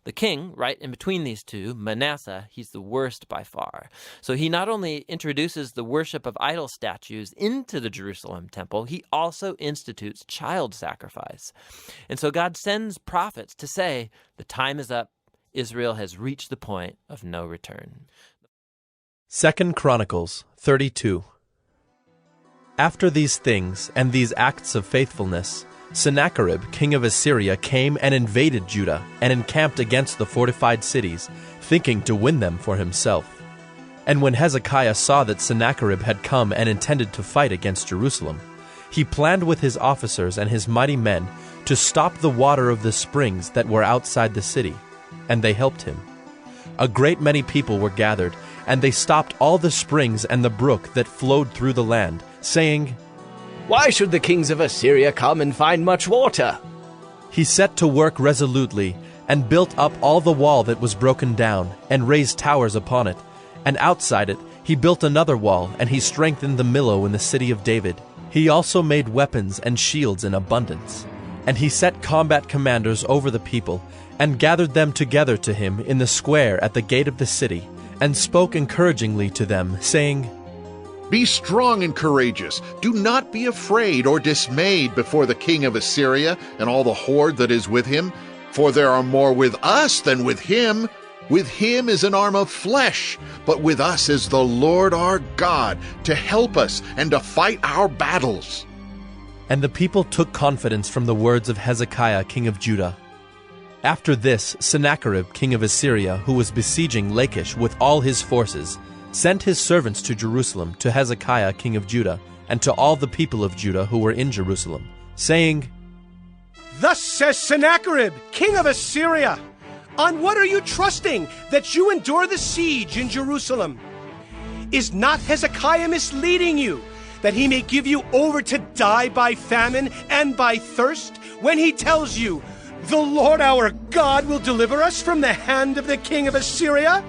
The king, right in between these two, Manasseh, he's the worst by far. So he not only introduces the worship of idol statues into the Jerusalem temple, he also institutes child sacrifice. And so God sends prophets to say, the time is up. Israel has reached the point of no return. 2 Chronicles 32. After these things and these acts of faithfulness, Sennacherib, king of Assyria, came and invaded Judah and encamped against the fortified cities, thinking to win them for himself. And when Hezekiah saw that Sennacherib had come and intended to fight against Jerusalem, he planned with his officers and his mighty men to stop the water of the springs that were outside the city, and they helped him. A great many people were gathered, and they stopped all the springs and the brook that flowed through the land, saying, "Why should the kings of Assyria come and find much water?" He set to work resolutely, and built up all the wall that was broken down, and raised towers upon it. And outside it he built another wall, and he strengthened the Millo in the city of David. He also made weapons and shields in abundance. And he set combat commanders over the people, and gathered them together to him in the square at the gate of the city, and spoke encouragingly to them, saying, "Be strong and courageous. Do not be afraid or dismayed before the king of Assyria and all the horde that is with him, for there are more with us than with him. With him is an arm of flesh, but with us is the Lord our God to help us and to fight our battles." And the people took confidence from the words of Hezekiah, king of Judah. After this, Sennacherib, king of Assyria, who was besieging Lachish with all his forces, sent his servants to Jerusalem, to Hezekiah, king of Judah, and to all the people of Judah who were in Jerusalem, saying, "Thus says Sennacherib, king of Assyria, on what are you trusting that you endure the siege in Jerusalem? Is not Hezekiah misleading you, that he may give you over to die by famine and by thirst, when he tells you, 'The Lord our God will deliver us from the hand of the king of Assyria'?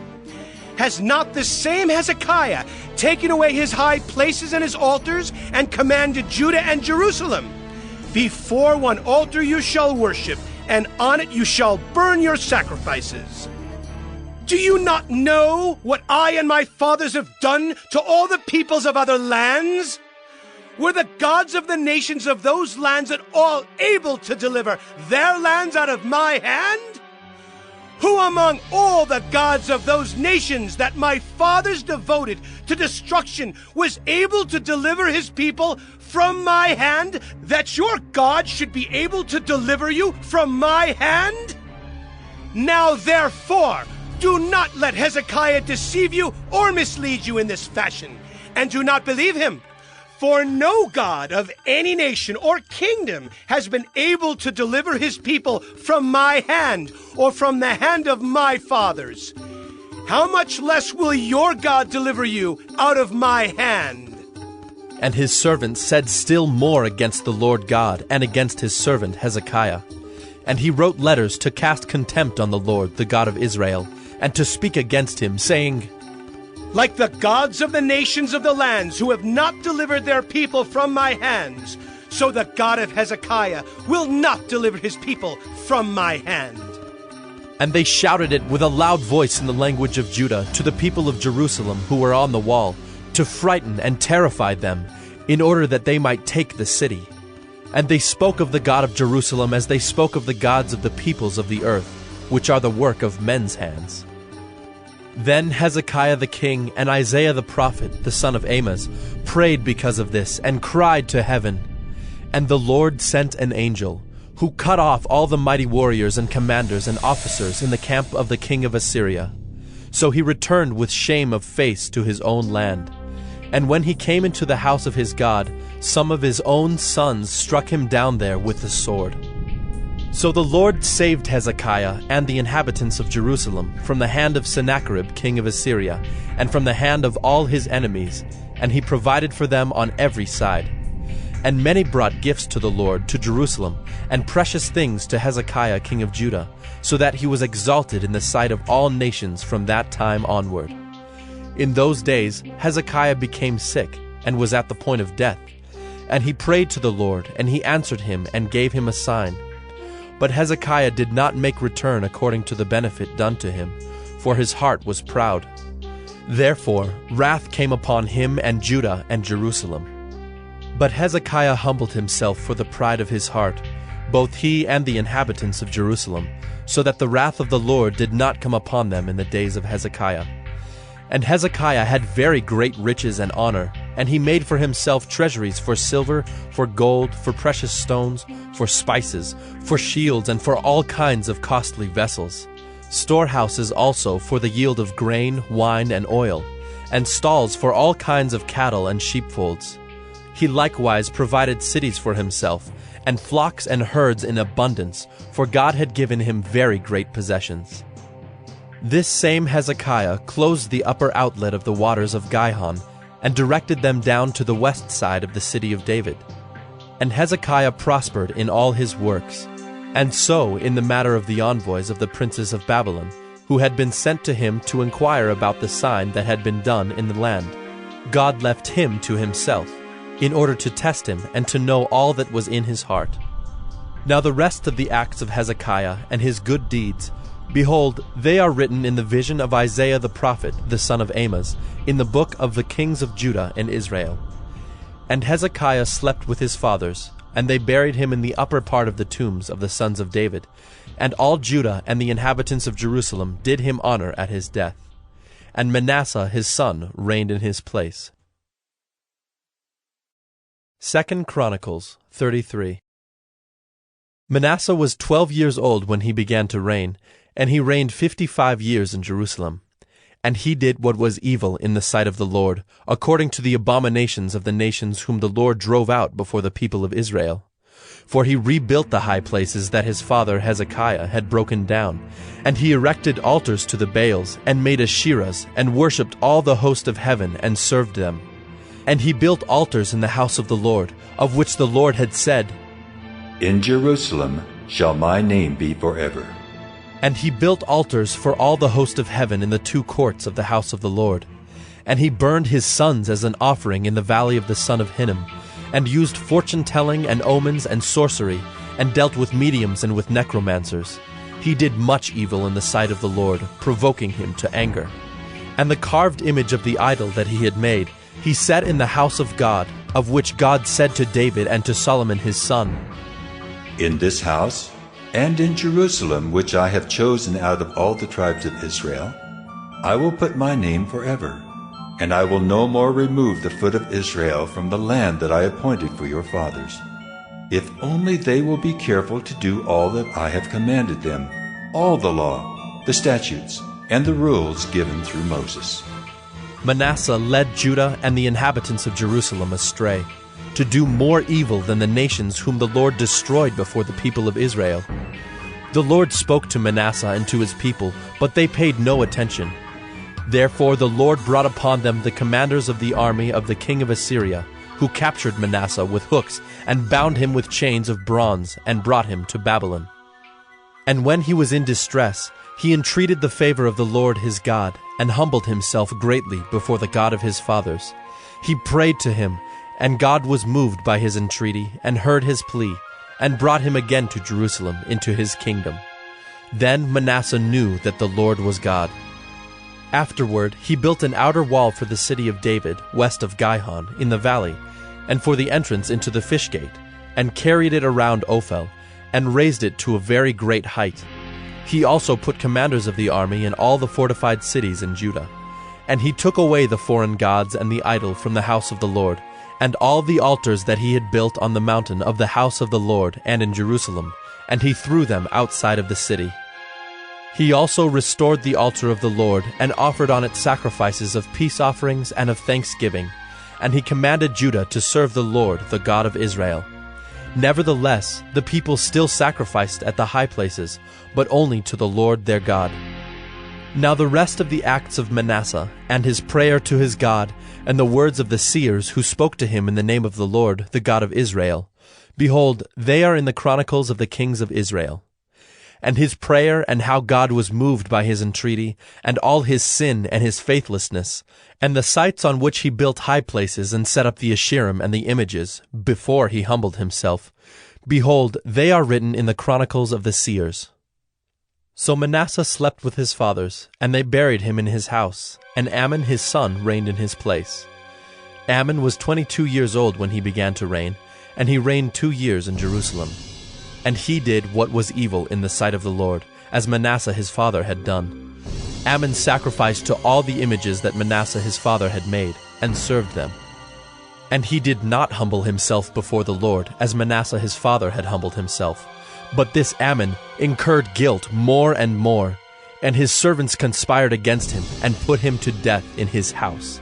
Has not the same Hezekiah taken away his high places and his altars, and commanded Judah and Jerusalem? Before one altar you shall worship, and on it you shall burn your sacrifices. Do you not know what I and my fathers have done to all the peoples of other lands? Were the gods of the nations of those lands at all able to deliver their lands out of my hand? Who among all the gods of those nations that my fathers devoted to destruction was able to deliver his people from my hand, that your God should be able to deliver you from my hand? Now therefore, do not let Hezekiah deceive you or mislead you in this fashion, and do not believe him. For no God of any nation or kingdom has been able to deliver his people from my hand or from the hand of my fathers. How much less will your God deliver you out of my hand?" And his servants said still more against the Lord God and against his servant Hezekiah. And he wrote letters to cast contempt on the Lord, the God of Israel, and to speak against him, saying, "Like the gods of the nations of the lands who have not delivered their people from my hands, so the God of Hezekiah will not deliver his people from my hand." And they shouted it with a loud voice in the language of Judah to the people of Jerusalem who were on the wall, to frighten and terrify them, in order that they might take the city. And they spoke of the God of Jerusalem as they spoke of the gods of the peoples of the earth, which are the work of men's hands. Then Hezekiah the king and Isaiah the prophet, the son of Amoz, prayed because of this, and cried to heaven. And the Lord sent an angel, who cut off all the mighty warriors and commanders and officers in the camp of the king of Assyria. So he returned with shame of face to his own land. And when he came into the house of his God, some of his own sons struck him down there with the sword. So the Lord saved Hezekiah and the inhabitants of Jerusalem from the hand of Sennacherib, king of Assyria, and from the hand of all his enemies, and he provided for them on every side. And many brought gifts to the Lord, to Jerusalem, and precious things to Hezekiah, king of Judah, so that he was exalted in the sight of all nations from that time onward. In those days Hezekiah became sick, and was at the point of death. And he prayed to the Lord, and he answered him and gave him a sign. But Hezekiah did not make return according to the benefit done to him, for his heart was proud. Therefore wrath came upon him and Judah and Jerusalem. But Hezekiah humbled himself for the pride of his heart, both he and the inhabitants of Jerusalem, so that the wrath of the Lord did not come upon them in the days of Hezekiah. And Hezekiah had very great riches and honor, and he made for himself treasuries for silver, for gold, for precious stones, for spices, for shields, and for all kinds of costly vessels. Storehouses also for the yield of grain, wine, and oil, and stalls for all kinds of cattle and sheepfolds. He likewise provided cities for himself, and flocks and herds in abundance, for God had given him very great possessions. This same Hezekiah closed the upper outlet of the waters of Gihon, and directed them down to the west side of the city of David. And Hezekiah prospered in all his works, and so in the matter of the envoys of the princes of Babylon, who had been sent to him to inquire about the sign that had been done in the land. God left him to himself, in order to test him and to know all that was in his heart. Now the rest of the acts of Hezekiah and his good deeds, behold, they are written in the vision of Isaiah the prophet, the son of Amoz, in the book of the kings of Judah and Israel. And Hezekiah slept with his fathers, and they buried him in the upper part of the tombs of the sons of David. And all Judah and the inhabitants of Jerusalem did him honor at his death. And Manasseh his son reigned in his place. 2 Chronicles 33. Manasseh was 12 years old when he began to reign, and he reigned 55 years in Jerusalem. And he did what was evil in the sight of the Lord, according to the abominations of the nations whom the Lord drove out before the people of Israel. For he rebuilt the high places that his father Hezekiah had broken down, and he erected altars to the Baals, and made Asherahs, and worshipped all the host of heaven, and served them. And he built altars in the house of the Lord, of which the Lord had said, In Jerusalem shall my name be forever. And he built altars for all the host of heaven in the two courts of the house of the Lord. And he burned his sons as an offering in the valley of the son of Hinnom, and used fortune-telling and omens and sorcery, and dealt with mediums and with necromancers. He did much evil in the sight of the Lord, provoking him to anger. And the carved image of the idol that he had made, he set in the house of God, of which God said to David and to Solomon his son, In this house, and in Jerusalem, which I have chosen out of all the tribes of Israel, I will put my name forever, and I will no more remove the foot of Israel from the land that I appointed for your fathers, if only they will be careful to do all that I have commanded them, all the law, the statutes, and the rules given through Moses. Manasseh led Judah and the inhabitants of Jerusalem astray, to do more evil than the nations whom the Lord destroyed before the people of Israel. The Lord spoke to Manasseh and to his people, but they paid no attention. Therefore the Lord brought upon them the commanders of the army of the king of Assyria, who captured Manasseh with hooks, and bound him with chains of bronze, and brought him to Babylon. And when he was in distress, he entreated the favor of the Lord his God, and humbled himself greatly before the God of his fathers. He prayed to him, and God was moved by his entreaty, and heard his plea, and brought him again to Jerusalem into his kingdom. Then Manasseh knew that the Lord was God. Afterward he built an outer wall for the city of David, west of Gihon, in the valley, and for the entrance into the fish gate, and carried it around Ophel, and raised it to a very great height. He also put commanders of the army in all the fortified cities in Judah. And he took away the foreign gods and the idol from the house of the Lord, and all the altars that he had built on the mountain of the house of the Lord and in Jerusalem, and he threw them outside of the city. He also restored the altar of the Lord, and offered on it sacrifices of peace offerings and of thanksgiving, and he commanded Judah to serve the Lord, the God of Israel. Nevertheless, the people still sacrificed at the high places, but only to the Lord their God. Now the rest of the acts of Manasseh, and his prayer to his God, and the words of the seers who spoke to him in the name of the Lord, the God of Israel, behold, they are in the Chronicles of the kings of Israel. And his prayer, and how God was moved by his entreaty, and all his sin and his faithlessness, and the sites on which he built high places and set up the Asherim and the images, before he humbled himself. Behold, they are written in the Chronicles of the seers. So Manasseh slept with his fathers, and they buried him in his house, and Amon his son reigned in his place. Amon was 22 years old when he began to reign, and he reigned 2 years in Jerusalem. And he did what was evil in the sight of the Lord, as Manasseh his father had done. Amon sacrificed to all the images that Manasseh his father had made, and served them. And he did not humble himself before the Lord, as Manasseh his father had humbled himself. But this Amon incurred guilt more and more, and his servants conspired against him, and put him to death in his house.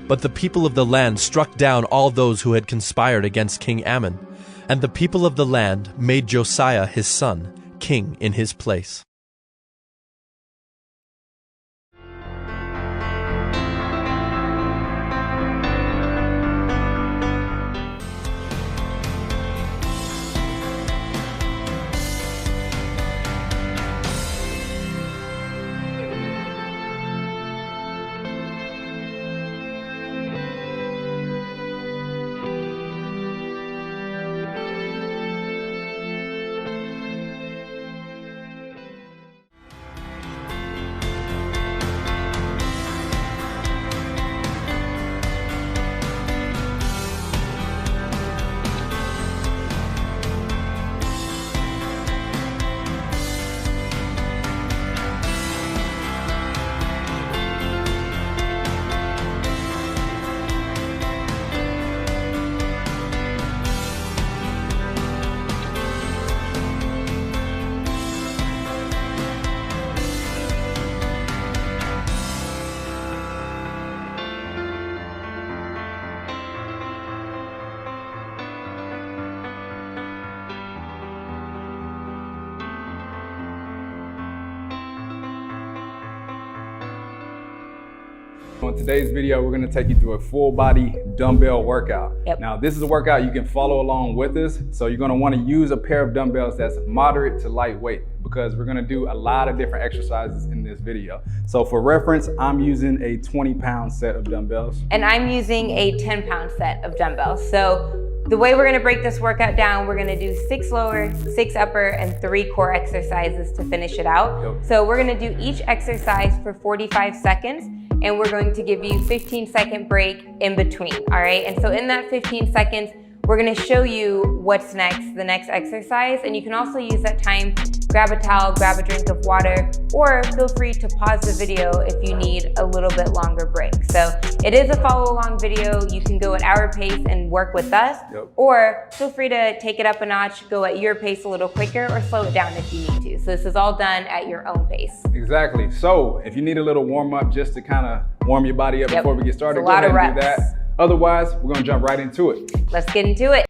But the people of the land struck down all those who had conspired against King Amon, and the people of the land made Josiah his son king in his place. On today's video, we're going to take you through a full body dumbbell workout. Yep. Now, this is a workout you can follow along with us. So you're going to want to use a pair of dumbbells that's moderate to lightweight, because we're going to do a lot of different exercises in this video. So for reference, I'm using a 20-pound set of dumbbells. And I'm using a 10-pound set of dumbbells. So the way we're gonna break this workout down, we're gonna do 6 lower, 6 upper, and 3 core exercises to finish it out. Yep. So we're gonna do each exercise for 45 seconds, and we're going to give you 15-second break in between, all right? And so in that 15 seconds, we're gonna show you what's next, the next exercise, and you can also use that time, grab a towel, grab a drink of water, or feel free to pause the video if you need a little bit longer break. So it is a follow along video. You can go at our pace and work with us, or feel free to take it up a notch, go at your pace a little quicker, or slow it down if you need to. So this is all done at your own pace. Exactly. So if you need a little warm up just to kind of warm your body up before we get started, go ahead and do that. Otherwise, we're gonna jump right into it. Let's get into it.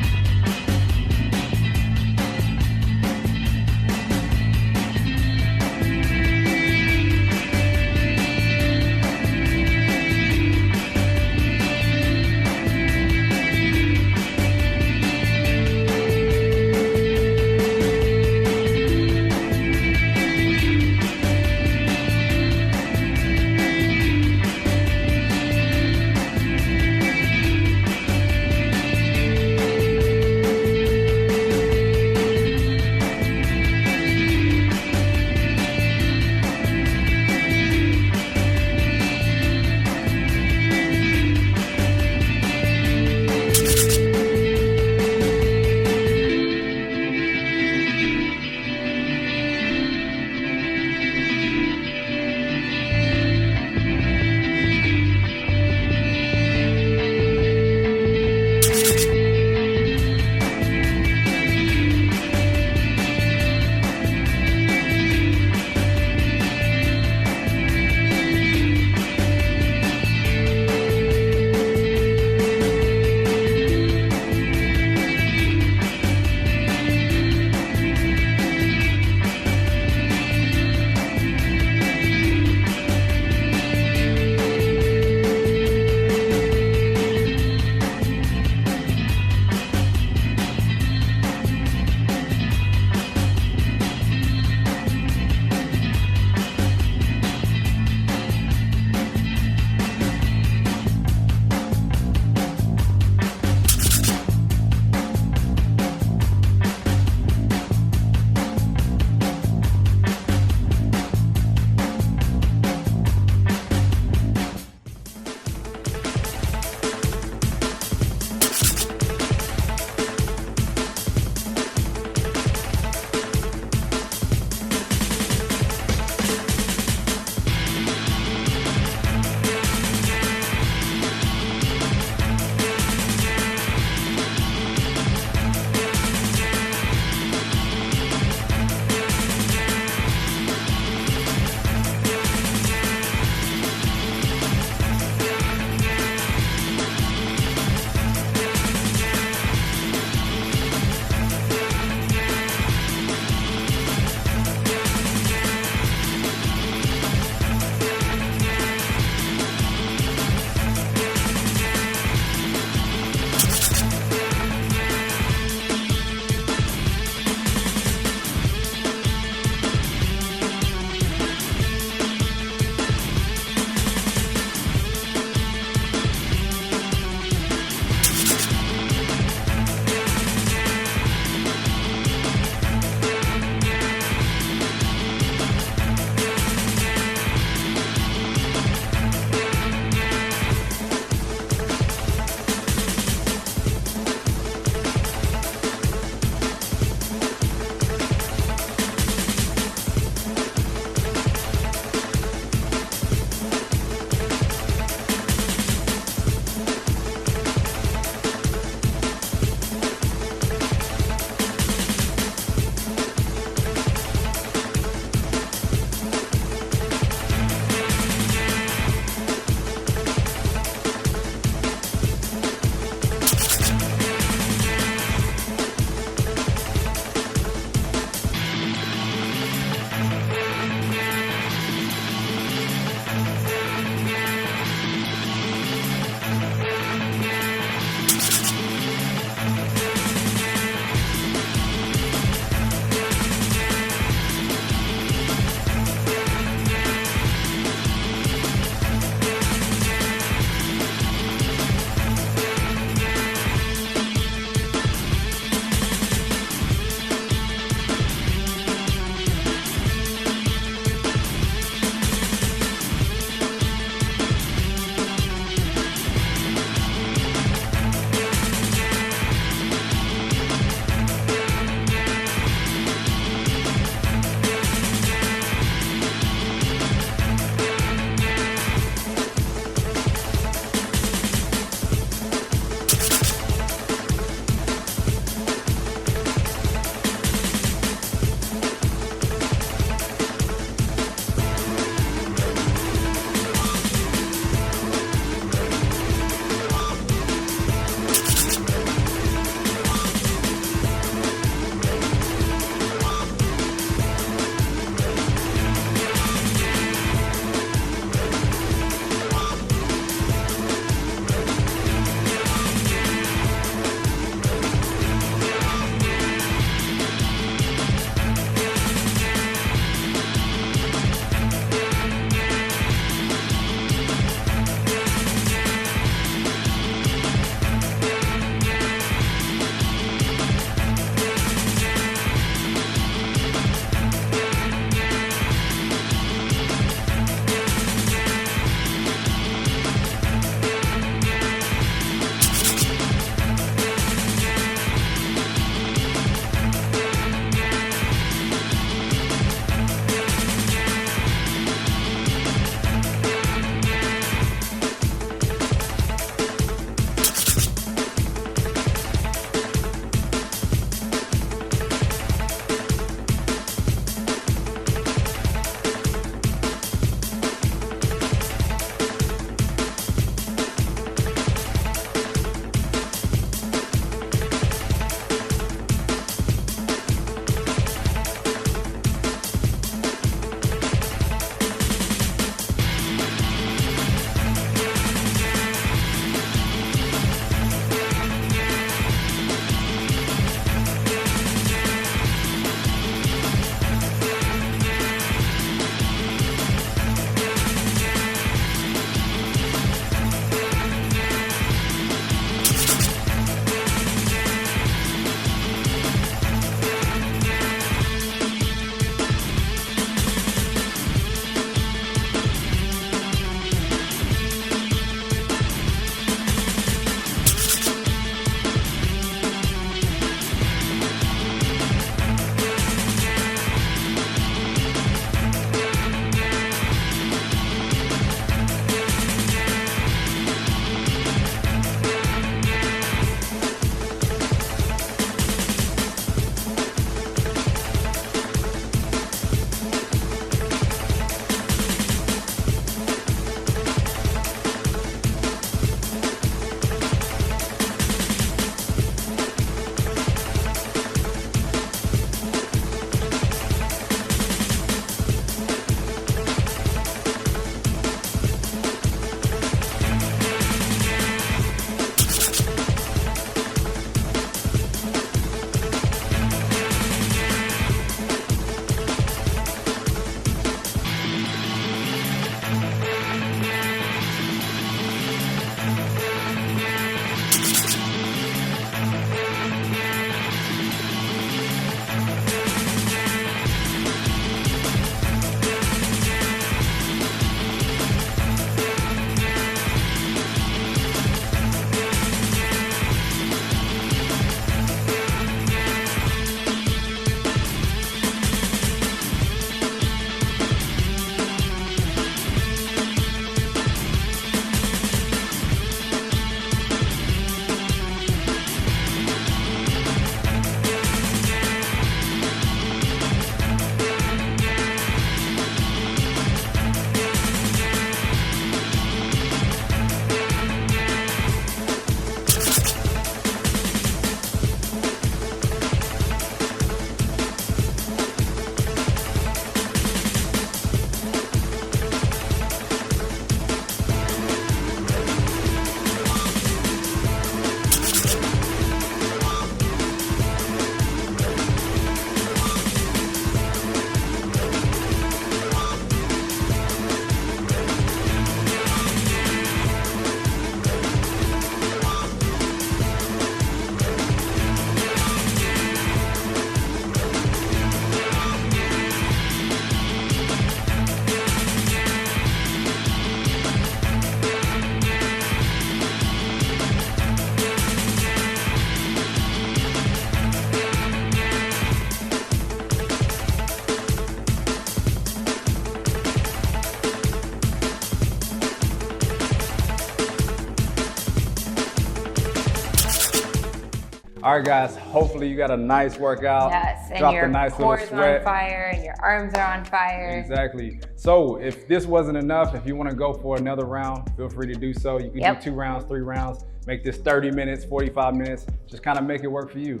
All right, guys, hopefully you got a nice workout. Yes, and dropped your a nice little core is sweat. on fire and your arms are on fire. Exactly. So if this wasn't enough, if you want to go for another round, feel free to do so. You can do 2 rounds, 3 rounds, make this 30 minutes, 45 minutes, just kind of make it work for you.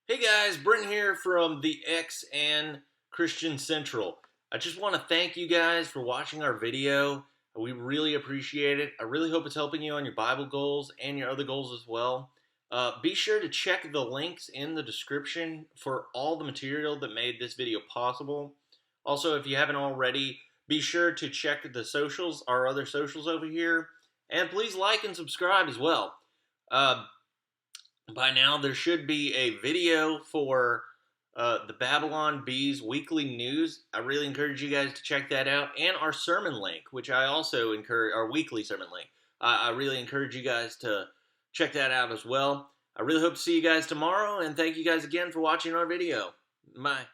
Hey guys, Brent here from the X and Christian Central. I just want to thank you guys for watching our video. We really appreciate it. I really hope it's helping you on your Bible goals and your other goals as well. Be sure to check the links in the description for all the material that made this video possible. Also, if you haven't already, be sure to check the socials, our other socials over here, and please like and subscribe as well. By now, there should be a video for the Babylon Bees weekly news. I really encourage you guys to check that out, and our sermon link, which I also encourage, our weekly sermon link. I really encourage you guys to check that out as well. I really hope to see you guys tomorrow, and thank you guys again for watching our video. Bye.